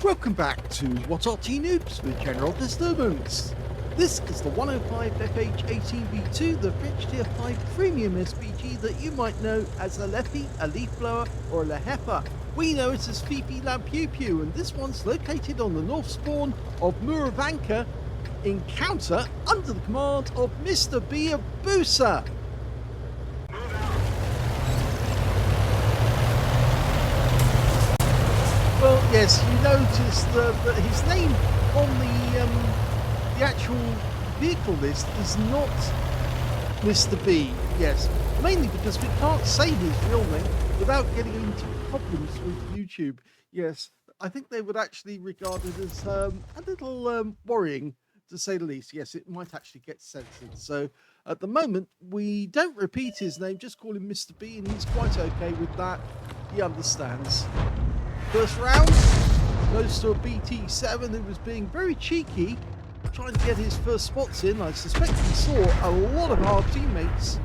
Welcome back to What Arty Noobs with General Disturbance. This is the 105 leFH18B2, the French Tier 5 premium SPG that you might know as a leFH, a leaf blower, or a leHEPA. We know it as Fifi La Pew Pew, and this one's located on the north spawn of Murovanka Encounter under the command of Mr. B of BUSA. Well, yes, you noticed that his name on the actual vehicle list is not Mr. B. Yes, mainly because we can't say his real name without getting into problems with YouTube. Yes, I think they would actually regard it as a little worrying, to say the least. Yes, it might actually get censored. So at the moment, we don't repeat his name, just call him Mr. B, and he's quite okay with that. He understands. First round goes to a BT7 who was being very cheeky, trying to get his first spots in. I suspect he saw a lot of our teammates.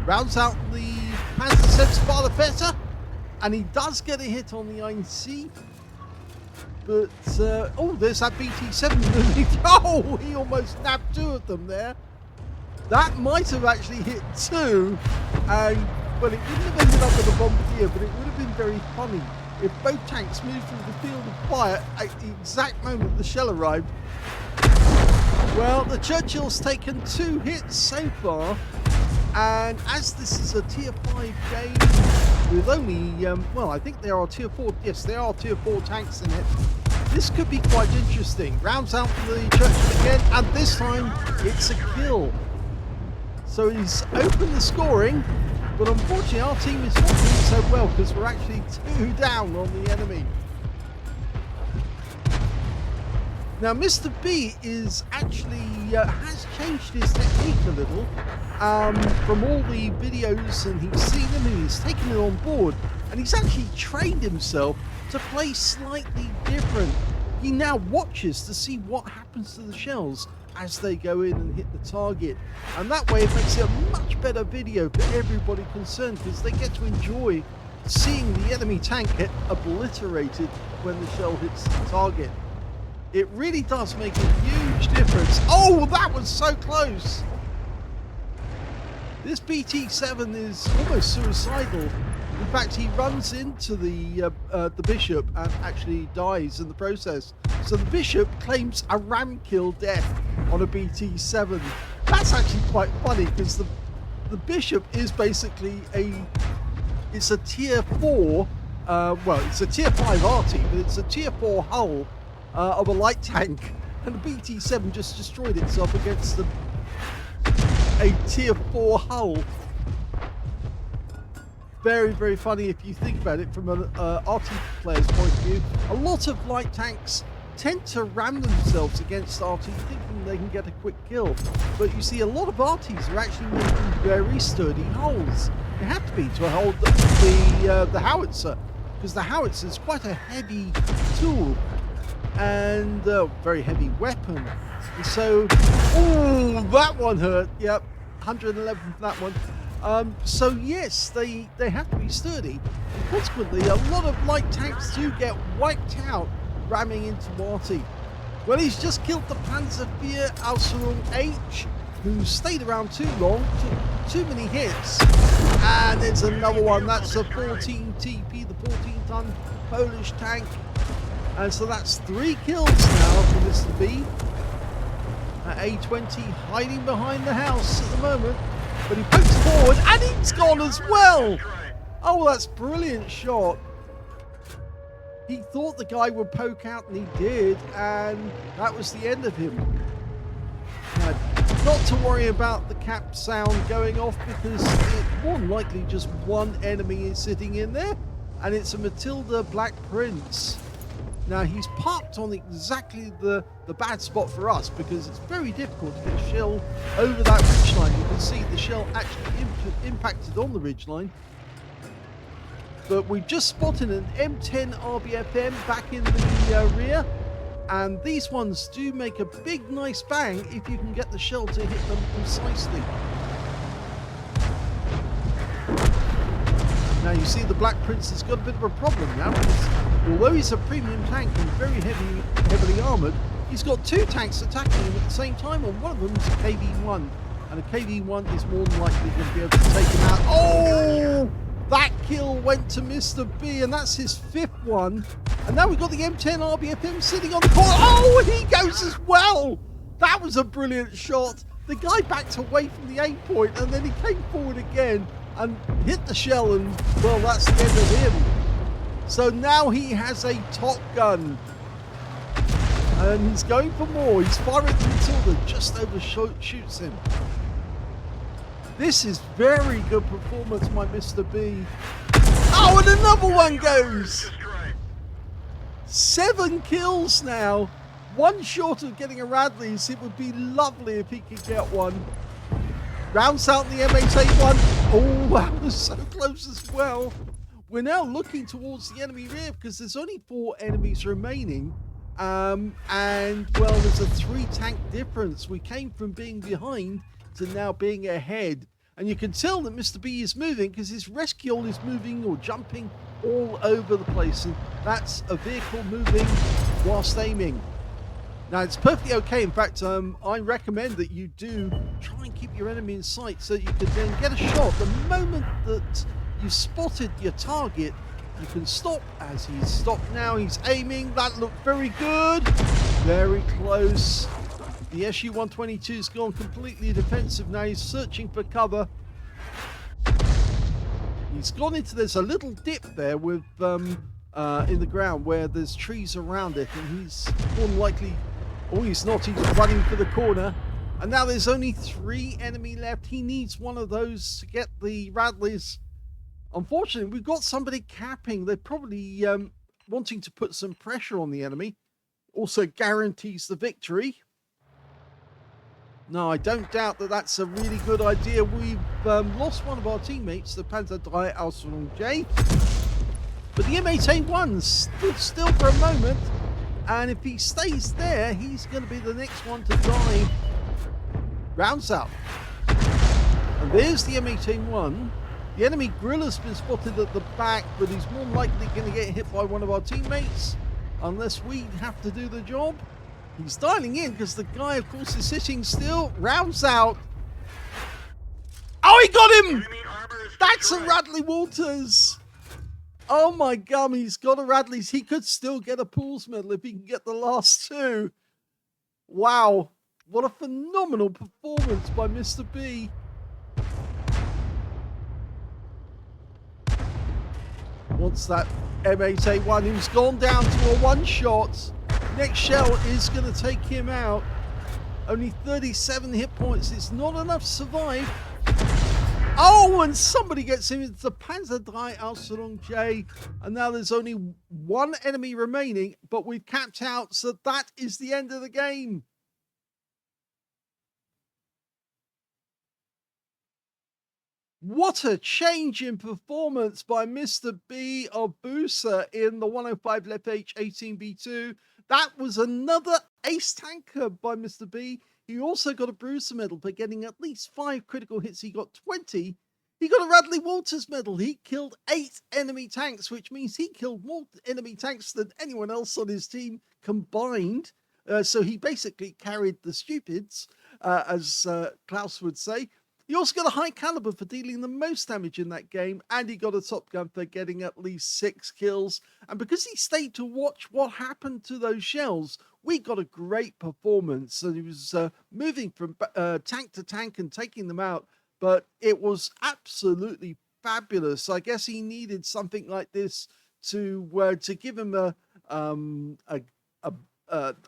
Rounds out the Panzer Sparta, and he does get a hit on the IC. But, oh, there's that BT7 moving. Oh, he almost nabbed two of them there. That might have actually hit two, and, well, it wouldn't have ended up with a bombardier, but it would have been very funny if both tanks moved through the field of fire at the exact moment the shell arrived. Well, the Churchill's taken 2 hits so far, and as this is a tier 5 game with only, well, I think there are tier 4, yes, there are tier 4 tanks in it. This could be quite interesting. Rounds out for the Churchill again, and this time it's a kill. So he's opened the scoring, but unfortunately our team is not doing so well because we're actually 2 down on the enemy. Now Mr. B is actually has changed his technique a little from all the videos, and he's seen them and he's taken it on board, and he's actually trained himself to play slightly different. He now watches to see what happens to the shells as they go in and hit the target, and that way it makes it a much better video for everybody concerned, because they get to enjoy seeing the enemy tank get obliterated when the shell hits the target. It really does make a huge difference. Oh, that was so close! This BT7 is almost suicidal. In fact, he runs into the Bishop and actually dies in the process. So the Bishop claims a ram kill death on a BT7. That's actually quite funny, because the Bishop is basically it's a tier 4, well, it's a tier 5 Arty, but it's a tier 4 hull of a light tank, and the BT7 just destroyed itself against a tier 4 hull. Very, very funny if you think about it from an Arty player's point of view. A lot of light tanks tend to ram themselves against Arty thinking they can get a quick kill. But you see, a lot of Artys are actually making very sturdy hulls. They have to be to hold the howitzer, because the howitzer is quite a heavy tool and a very heavy weapon. And so, oh, that one hurt. Yep, 111 for that one. So yes, they have to be sturdy. And consequently, a lot of light tanks do get wiped out ramming into Arty. Well, he's just killed the Panzer IV Aslains H, who stayed around too long, took too many hits, and it's another one. That's a 14 TP, the 14-ton Polish tank, and so that's 3 kills now for Mr. B. A20 hiding behind the house at the moment. But he pokes forward, and he's gone as well! Oh, that's a brilliant shot. He thought the guy would poke out, and he did, and that was the end of him. Now, not to worry about the cap sound going off, because it's more than likely just one enemy is sitting in there, and it's a Matilda Black Prince. Now, he's parked on exactly the bad spot for us, because it's very difficult to get a shell over that ridgeline. You can see the shell actually impacted on the ridgeline. But we've just spotted an M10 RBFM back in the rear, and these ones do make a big, nice bang if you can get the shell to hit them precisely. Now you see the Black Prince has got a bit of a problem now, because although he's a premium tank and very heavily armoured, he's got two tanks attacking him at the same time, and one of them is a KV-1. And a KV-1 is more than likely going to be able to take him out. Oh! That kill went to Mr. B, and that's his 5th one. And now we've got the M10 RBFM sitting on the corner. Oh, and he goes as well! That was a brilliant shot. The guy backed away from the aim point, and then he came forward again and hit the shell, and, well, that's the end of him. So now he has a top gun. And he's going for more. He's firing until the just overshoots him. This is very good performance by Mr. B. Oh, and another one goes. 7 kills now. One short of getting a Radley's. It would be lovely if he could get one. Rounds out the M8A1. Oh, that was so close as well. We're now looking towards the enemy rear because there's only 4 enemies remaining. And, well, there's a 3 tank difference. We came from being behind to now being ahead. And you can tell that Mr. B is moving because his rescue is moving or jumping all over the place. And that's a vehicle moving whilst aiming. Now, it's perfectly okay. In fact, I recommend that you do try and keep your enemy in sight so you can then get a shot. The moment that you spotted your target, you can stop. As he's stopped now, he's aiming. That looked very good. Very close. The SU-122's gone completely defensive now. He's searching for cover. He's gone into, there's a little dip there with in the ground where there's trees around it, and he's more than likely, oh, he's not, he's running for the corner. And now there's only 3 enemy left. He needs one of those to get the Radleys. Unfortunately, we've got somebody capping. They're probably wanting to put some pressure on the enemy. Also guarantees the victory. No, I don't doubt that that's a really good idea. We've lost one of our teammates, the Panzer III Aslains J. But the M8A1 stood still for a moment. And if he stays there, he's going to be the next one to die. Rounds out. And there's the M8A1. The enemy Gorilla's been spotted at the back, but he's more likely going to get hit by one of our teammates. Unless we have to do the job. He's dialing in because the guy, of course, is sitting still. Rounds out. Oh, he got him! That's a Radley Walters. Oh my gum, he's got a Radley's. He could still get a Pools medal if he can get the last 2. Wow. What a phenomenal performance by Mr. B. What's that M8A1 who's gone down to a 1-shot. Next shell is going to take him out. Only 37 hit points. It's not enough to survive. Oh, and somebody gets him. It's the Panzer III Aslains J. And now there's only 1 enemy remaining, but we've capped out. So that is the end of the game. What a change in performance by Mr. B of BUSA in the 105 leFH18B2. That was another ace tanker by Mr. B. He also got a BUSA medal for getting at least 5 critical hits. He got 20. He got a Radley Walters medal. He killed 8 enemy tanks, which means he killed more enemy tanks than anyone else on his team combined. So he basically carried the stupids, as Klaus would say. He also got a high caliber for dealing the most damage in that game, and he got a top gun for getting at least 6 kills. And because he stayed to watch what happened to those shells, we got a great performance. So he was moving from tank to tank and taking them out, but it was absolutely fabulous. I guess he needed something like this to give him a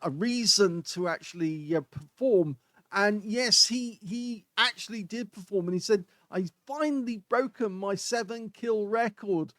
reason to actually perform. And yes, he actually did perform, and he said, "I've finally broken my 7-kill record."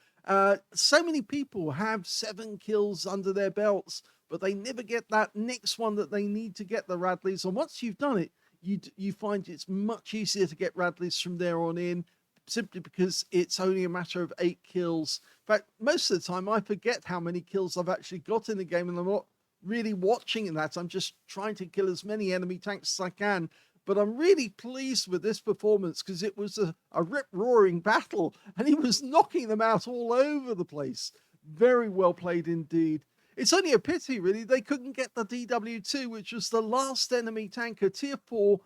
So many people have 7 kills under their belts, but they never get that next one that they need to get the Radleys. And once you've done it, you find it's much easier to get Radleys from there on in, simply because it's only a matter of 8 kills. In fact, most of the time I forget how many kills I've actually got in the game, and I'm not really watching that. I'm just trying to kill as many enemy tanks as I can. but I'm really pleased with this performance because it was a rip-roaring battle, and he was knocking them out all over the place. Very well played indeed. It's only a pity, really, they couldn't get the DW2, which was the last enemy tanker, Tier 4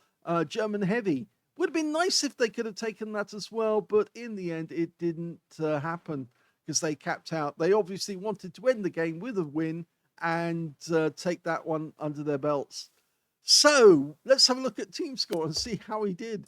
German Heavy. Would have been nice if they could have taken that as well, but in the end, it didn't happen because they capped out. They obviously wanted to end the game with a win and take that one under their belts. So let's have a look at team score and see how he did.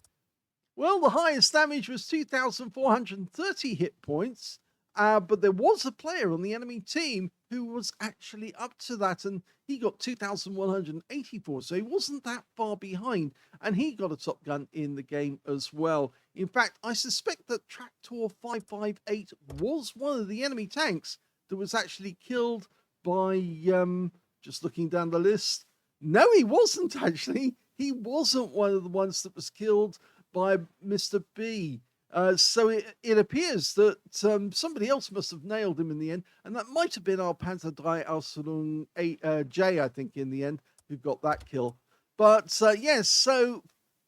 Well, the highest damage was 2,430 hit points, but there was a player on the enemy team who was actually up to that, and he got 2,184, so he wasn't that far behind, and he got a top gun in the game as well. In fact, I suspect that Tractor 558 was one of the enemy tanks that was actually killed by, just looking down the list, no, he wasn't actually. He wasn't one of the ones that was killed by Mr. B. So it appears that somebody else must have nailed him in the end, and that might have been our Panzer III Ausführung J, I think, in the end, who got that kill. But yes, so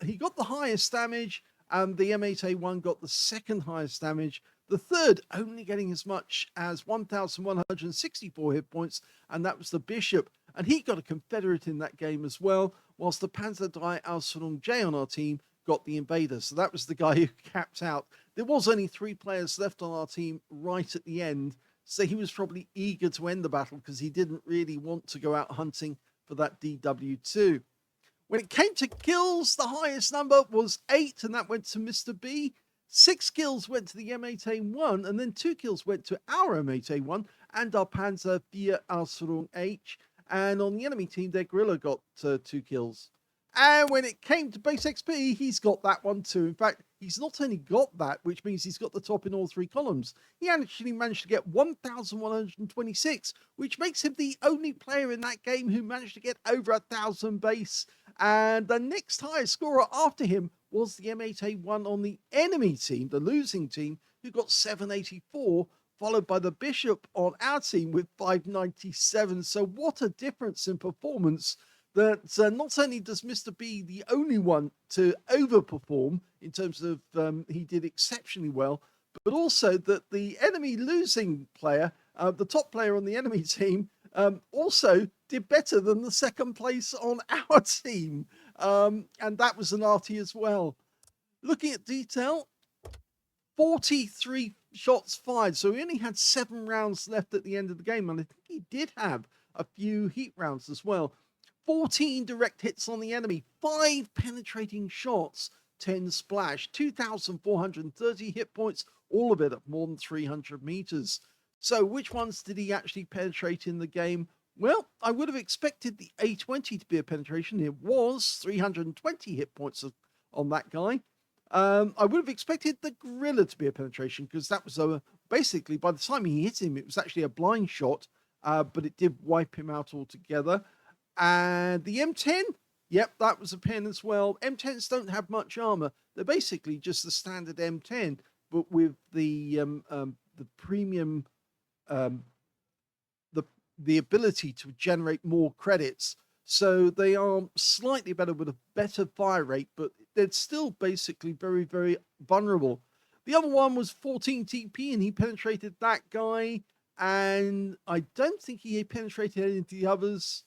he got the highest damage, and the M8A1 got the second highest damage. The third only getting as much as 1,164 hit points, and that was the Bishop. And he got a Confederate in that game as well, whilst the Panzer III Ausführung J on our team got the Invader. So that was the guy who capped out. There was only 3 players left on our team right at the end, so he was probably eager to end the battle because he didn't really want to go out hunting for that DW2. When it came to kills, the highest number was 8, and that went to Mr. B. 6 kills went to the M8A1, and then 2 kills went to our M8A1 and our Panzer IV Ausführung H. And on the enemy team, their Guerrilla got 2 kills. And when it came to base XP, he's got that one too. In fact, he's not only got that, which means he's got the top in all 3 columns. He actually managed to get 1,126, which makes him the only player in that game who managed to get over 1,000 base. And the next highest scorer after him was the M8A1 on the enemy team, the losing team, who got 784, followed by the Bishop on our team with 597. So what a difference in performance that not only does Mr. B the only one to overperform in terms of he did exceptionally well, but also that the enemy losing player, the top player on the enemy team, also did better than the second place on our team. And that was an Arty as well. Looking at detail, 43 shots fired. So he only had 7 rounds left at the end of the game. And I think he did have a few heat rounds as well. 14 direct hits on the enemy, 5 penetrating shots, 10 splash, 2,430 hit points, all of it at more than 300 meters. So which ones did he actually penetrate in the game? Well, I would have expected the A20 to be a penetration. It was 320 hit points on that guy. I would have expected the Guerrilla to be a penetration because that was basically, by the time he hit him, it was actually a blind shot, but it did wipe him out altogether. And the M10, yep, that was a pen as well. M10s don't have much armor. They're basically just the standard M10, but with the premium, the ability to generate more credits. So they are slightly better with a better fire rate, but they're still basically very, very vulnerable. The other one was 14 TP, and he penetrated that guy. And I don't think he penetrated any of the others.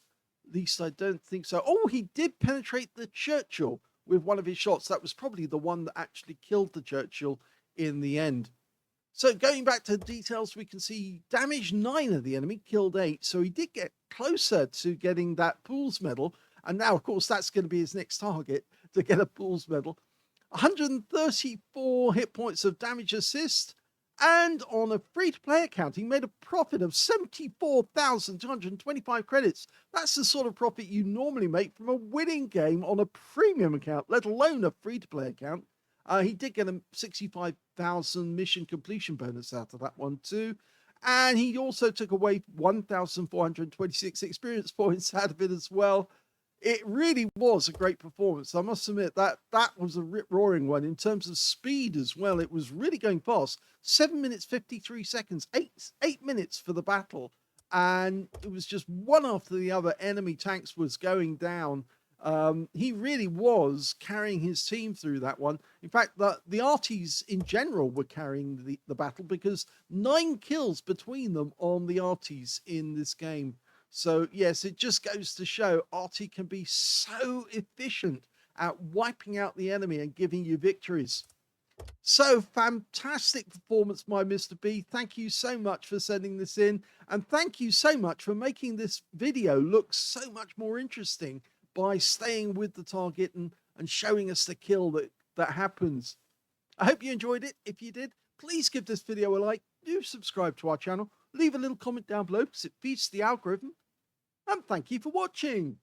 At least I don't think so. Oh, he did penetrate the Churchill with one of his shots. That was probably the one that actually killed the Churchill in the end. So going back to the details, we can see damaged 9 of the enemy, killed 8. So he did get closer to getting that Pools medal. And now, of course, that's going to be his next target, to get a Pools medal. 134 hit points of damage assist. And on a free-to-play account, he made a profit of 74,225 credits. That's the sort of profit you normally make from a winning game on a premium account, let alone a free-to-play account. He did get a 65,000 mission completion bonus out of that one too. And he also took away 1,426 experience points out of it as well. It really was a great performance. I must admit that was a rip-roaring one in terms of speed as well. It was really going fast. 7 minutes, 53 seconds, 8 minutes for the battle. And it was just one after the other. Enemy tanks was going down. He really was carrying his team through that one. In fact, the Artys in general were carrying the battle, because 9 kills between them on the Artys in this game. So yes, it just goes to show Arty can be so efficient at wiping out the enemy and giving you victories. So fantastic performance, my Mr. B. Thank you so much for sending this in. And thank you so much for making this video look so much more interesting by staying with the target and showing us the kill that happens. I hope you enjoyed it. If you did, please give this video a like. Do subscribe to our channel. Leave a little comment down below because it feeds the algorithm. And thank you for watching.